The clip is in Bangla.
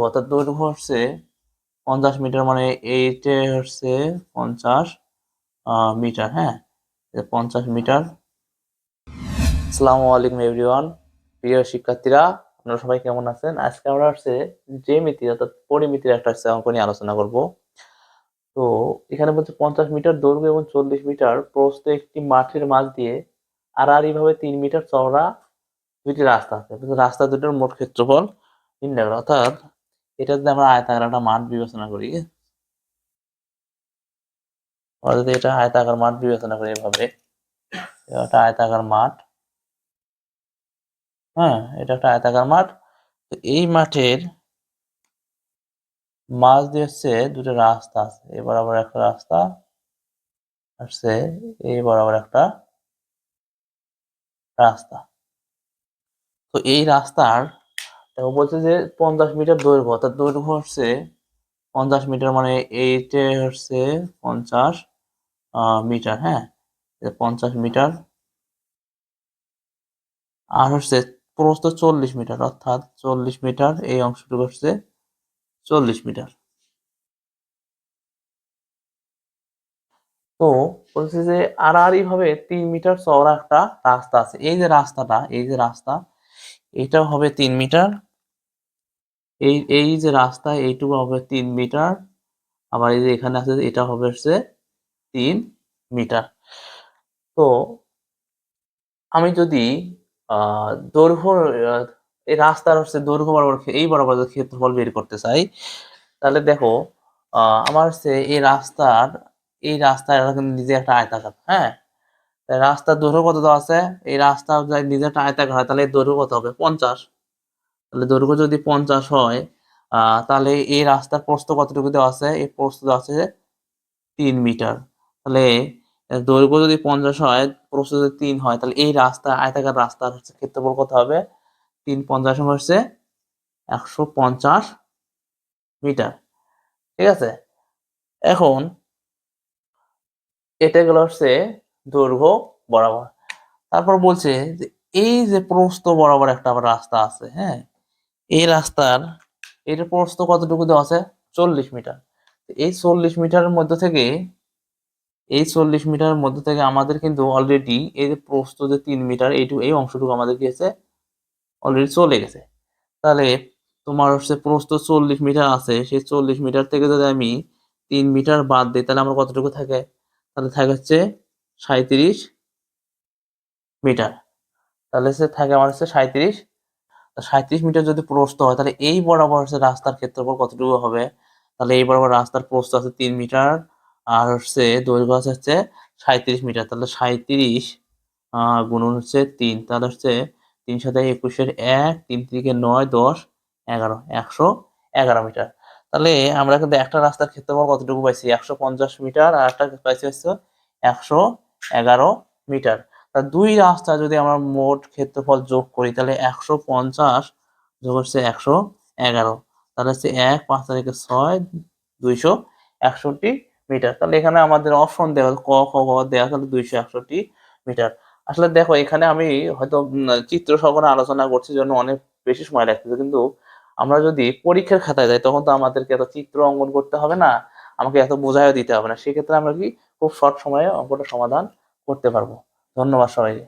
অর্থাৎ দৈর্ঘ্য হচ্ছে 50 মিটার, মানে এইটে হচ্ছে 50 মিটার। হ্যাঁ, 50 মিটার। আসসালামু আলাইকুম এভরিওয়ান, প্রিয় শিক্ষার্থীরা, আপনারা সবাই কেমন আছেন? আজকে আমরা হচ্ছে জ্যামিতি অর্থাৎ পরিমিতির একটা অঙ্ক নিয়ে আলোচনা করব। তো এখানে বলছে 50 মিটার দৈর্ঘ্য এবং 40 মিটার প্রস্থ একটি মাঠের মাঝ দিয়ে আড়াআড়ি ভাবে 3 মিটার চওড়া দুইটি রাস্তা আছে। রাস্তা দুটোর মোট ক্ষেত্রফল নির্ণয় করা। অর্থাৎ এটা যদি আমরা আয়তাকার একটা মাঠ বিবেচনা করি, অর্থাৎ এটা আয়তাকার মাঠ বিবেচনা করি এভাবে, এটা আয়তাকার মাঠ। হ্যাঁ, এটা একটা আয়তাকার মাঠ। তো এই মাঠের মাঝ দিয়ে হচ্ছে দুটো রাস্তা আছে, এই বরাবর একটা রাস্তা আসছে, এই বরাবর একটা রাস্তা। তো এই রাস্তার দেখো বলছে যে 50 মিটার দৈর্ঘ্য, অর্থাৎ দৈর্ঘ্য হচ্ছে 50 মিটার, মানে এইটে হচ্ছে 50 মিটার। হ্যাঁ, 50 মিটার। আর হচ্ছে প্রস্থ 40 মিটার, অর্থাৎ 40 মিটার, এই অংশটুকু হচ্ছে 40 মিটার। তো বলছে যে আড়াআড়ি ভাবে 3 মিটার চওড়া একটা রাস্তা আছে। এই যে রাস্তাটা, এই যে রাস্তা, এইটাও হবে 3 মিটার। এই এই যে রাস্তা, এইটুকু হবে 3 মিটার। আবার এই যে এখানে আছে, এটা হবে হচ্ছে 3 মিটার। তো আমি যদি দৈর্ঘ্য, এই রাস্তার হচ্ছে দৈর্ঘ্য বরাবর, এই বরাবর যদি ক্ষেত্রফল বের করতে চাই, তাহলে দেখো আমার হচ্ছে এই রাস্তার কিন্তু নিজে একটা আয়তাকার। হ্যাঁ, রাস্তার দৈর্ঘ্য কত দেওয়া আছে? এই রাস্তা যদি নিজে একটা আয়তাকার হয়, তাহলে এর দৈর্ঘ্য কত হবে? 50। তাহলে দৈর্ঘ্য যদি 50 হয়, তাহলে এই রাস্তার প্রস্থ কতটুকু দেওয়া আছে? এই প্রস্থ দেওয়া আছে 3 মিটার। তাহলে দৈর্ঘ্য যদি 50 হয়, প্রস্থ যদি 3 হয়, তাহলে এই রাস্তা, আয়তাকার রাস্তার হচ্ছে ক্ষেত্রফল কত হবে? 3 50 হচ্ছে 150 মিটার। ঠিক আছে, এখন এটা গেল হচ্ছে দৈর্ঘ্য বরাবর। তারপর বলছে যে এই যে প্রস্থ বরাবর একটা আবার রাস্তা আছে। হ্যাঁ, এই রাস্তার এর প্রস্থ কতটুকু দেওয়া আছে? 40 মিটার। এই 40 মিটারের মধ্যে থেকে, আমাদের কিন্তু অলরেডি এই যে প্রস্থ যে 3 মিটার, এই অংশটুকু আমাদের কি আছে? অলরেডি চলে গেছে। তাহলে তোমার হচ্ছে প্রস্থ 40 মিটার আছে, সেই 40 মিটার থেকে যদি আমি 3 মিটার বাদ দিই, তাহলে আমার কতটুকু থাকে? তাহলে থাকে হচ্ছে 37 মিটার। তাহলে সে থাকে আমার হচ্ছে 37 মিটার যদি প্রস্থ হয়, তাহলে এই বরাবর হচ্ছে রাস্তার ক্ষেত্রফল কতটুকু হবে? তাহলে এই বরাবর রাস্তার প্রস্থ আছে 3 মিটার, আর হচ্ছে দৈর্ঘ্য আছে হচ্ছে 37 মিটার। তাহলে 37 গুণন হচ্ছে 3, তাহলে হচ্ছে 3 সাথে 21-এর 1, 3 থেকে 9, 10, 11, 111 মিটার। তাহলে আমরা কিন্তু একটা রাস্তার ক্ষেত্রফল কতটুকু পাইছি? 150 মিটার, আর একটা পাইছি হচ্ছে 111 মিটার। তা দুই রাস্তা যদি আমরা মোট ক্ষেত্রফল যোগ করি, তাহলে 150 যোগ হচ্ছে 111, তাহলে হচ্ছে 1, 5 তারিখে 6, 261 মিটার। তাহলে এখানে আমাদের অপশন দেওয়া, ক খ গ দেওয়া, তাহলে 261 মিটার। আসলে দেখো, এখানে আমি হয়তো চিত্র সহকারে আলোচনা করছি জন্য অনেক বেশি সময় লাগতেছে, কিন্তু আমরা যদি পরীক্ষার খাতায় যাই, তখন তো আমাদেরকে এত চিত্র অঙ্কন করতে হবে না, আমাকে এত বোঝাইও দিতে হবে না। সেক্ষেত্রে আমরা কি খুব শর্ট সময়ে অঙ্কটা সমাধান করতে পারবো। ধন্যবাদ সবাইকে।